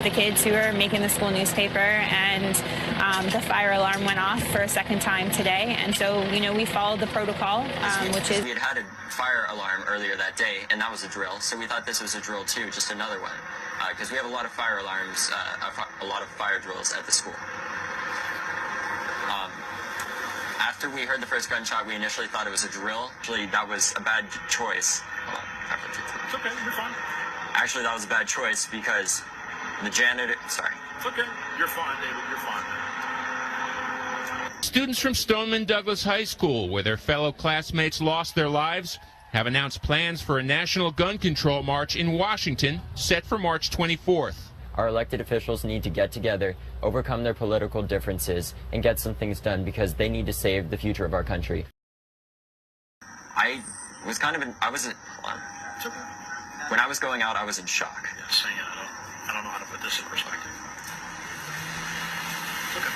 The kids who are making the school newspaper, and the fire alarm went off for a second time today. And so, we followed the protocol, which is... We had a fire alarm earlier that day, and that was a drill. So we thought this was a drill too, just another one. Because we have a lot of fire alarms, a lot of fire drills at the school. After we heard the first gunshot, we initially thought it was a drill. Actually, that was a bad choice. Hold on. It's okay, you're fine. Actually, that was a bad choice because the janitor, sorry. It's okay. You're fine, David. You're fine. Students from Stoneman Douglas High School, where their fellow classmates lost their lives, have announced plans for a national gun control march in Washington, set for March 24th. Our elected officials need to get together, overcome their political differences, and get some things done because they need to save the future of our country. I was hold on. It's okay. When I was going out, I was in shock. Yeah, I don't know how to put this in perspective. It's okay.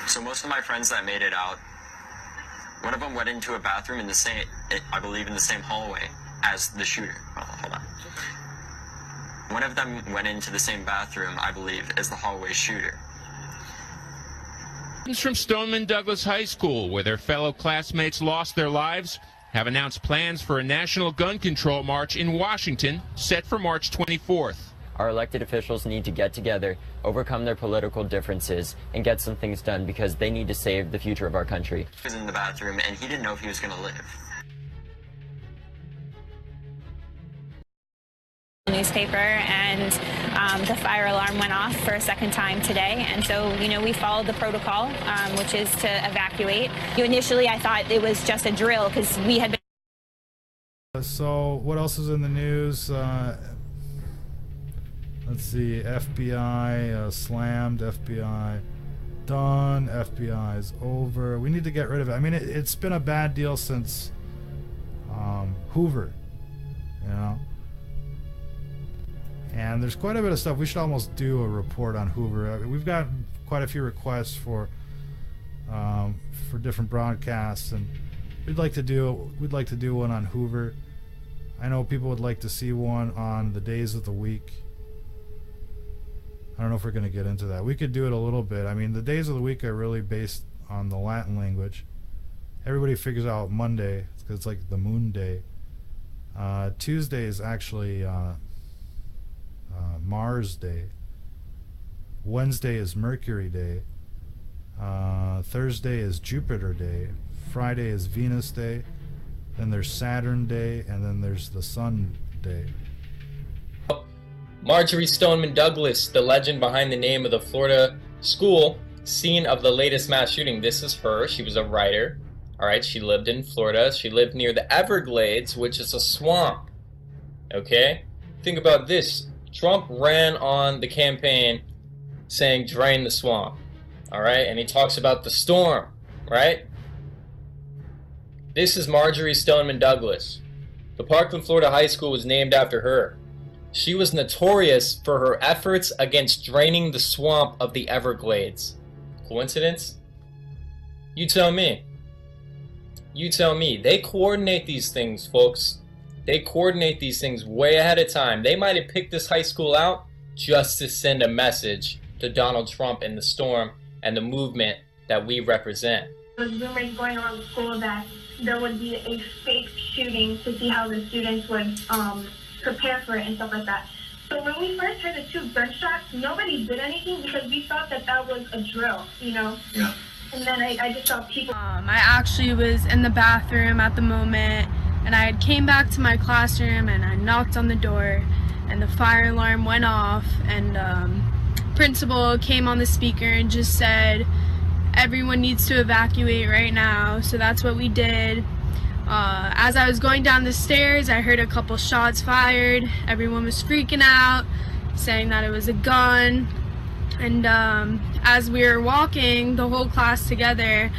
So most of my friends that made it out, one of them went into a bathroom in the same, I believe in the same hallway as the shooter. Oh, hold on. It's okay. One of them went into the same bathroom, I believe, as the hallway shooter. Students from Stoneman Douglas High School, where their fellow classmates lost their lives, have announced plans for a national gun control march in Washington, set for March 24th. Our elected officials need to get together, overcome their political differences, and get some things done because they need to save the future of our country. He was in the bathroom, and he didn't know if he was going to live. Newspaper, and the fire alarm went off for a second time today. And so, we followed the protocol, which is to evacuate. Initially, I thought it was just a drill because we had been... So what else is in the news? Let's see. FBI slammed. FBI done. FBI is over. We need to get rid of it. I mean, it's been a bad deal since Hoover, and there's quite a bit of stuff. We should almost do a report on Hoover. We've got quite a few requests for different broadcasts, and we'd like to do one on Hoover. I know people would like to see one on the days of the week. I don't know if we're going to get into that. We could do it a little bit. I mean, the days of the week are really based on the Latin language. Everybody figures out Monday because it's like the moon day. Tuesday is actually Mars Day. Wednesday is Mercury Day. Thursday is Jupiter Day. Friday is Venus Day. Then there's Saturn Day, and then there's the Sun Day. Marjorie Stoneman Douglas, the legend behind the name of the Florida school scene of the latest mass shooting. This is her. She was a writer. All right, she lived in Florida. She lived near the Everglades, which is a swamp. Okay? Think about this. Trump ran on the campaign saying drain the swamp. All right? And he talks about the storm, right? This is Marjorie Stoneman Douglas. The Parkland, Florida high school was named after her. She was notorious for her efforts against draining the swamp of the Everglades. Coincidence? You tell me. You tell me. They coordinate these things, folks. They coordinate these things way ahead of time. They might have picked this high school out just to send a message to Donald Trump and the storm and the movement that we represent. There was rumors going around the school that there would be a fake shooting to see how the students would prepare for it and stuff like that. So when we first heard the 2 gunshots, nobody did anything because we thought that was a drill, Yeah. And then I just saw people. I actually was in the bathroom at the moment, and I came back to my classroom and I knocked on the door, and the fire alarm went off, and principal came on the speaker and just said, everyone needs to evacuate right now. So that's what we did. As I was going down the stairs, I heard a couple shots fired. Everyone was freaking out, saying that it was a gun. And as we were walking, the whole class together,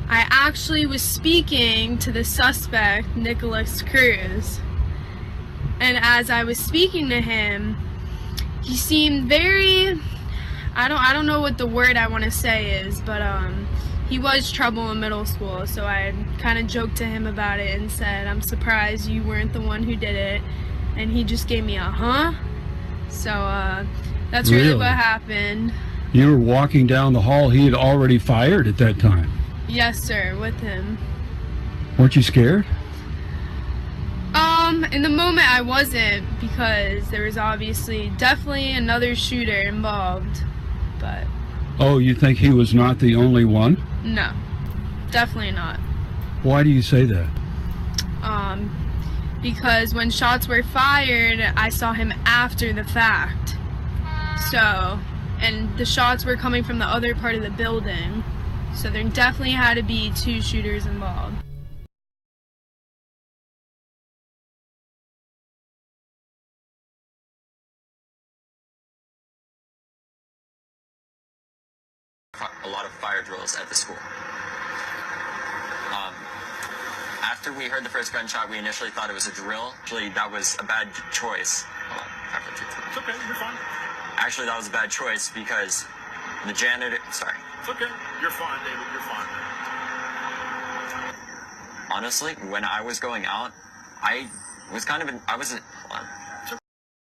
I actually was speaking to the suspect, Nicholas Cruz. And as I was speaking to him, he seemed very, I don't know what the word I want to say is, but he was trouble in middle school, so I kind of joked to him about it and said, I'm surprised you weren't the one who did it. And he just gave me a huh? So that's really Really? what happened. You were walking down the hall. He had already fired at that time. Yes, sir, with him. Weren't you scared? In the moment I wasn't, because there was obviously definitely another shooter involved, but Oh, you think he was not the only one? no, definitely not. Why do you say that? Because when shots were fired, I saw him after the fact. So, and the shots were coming from the other part of the building. So there definitely had to be two shooters involved. A lot of fire drills at the school. After we heard the first gunshot, we initially thought it was a drill. Actually, that was a bad choice. It's okay. You're fine. Actually, that was a bad choice because the janitor. Sorry. It's okay. You're fine, David. You're fine. Honestly, when I was going out, I was kind of. I wasn't. Hold on.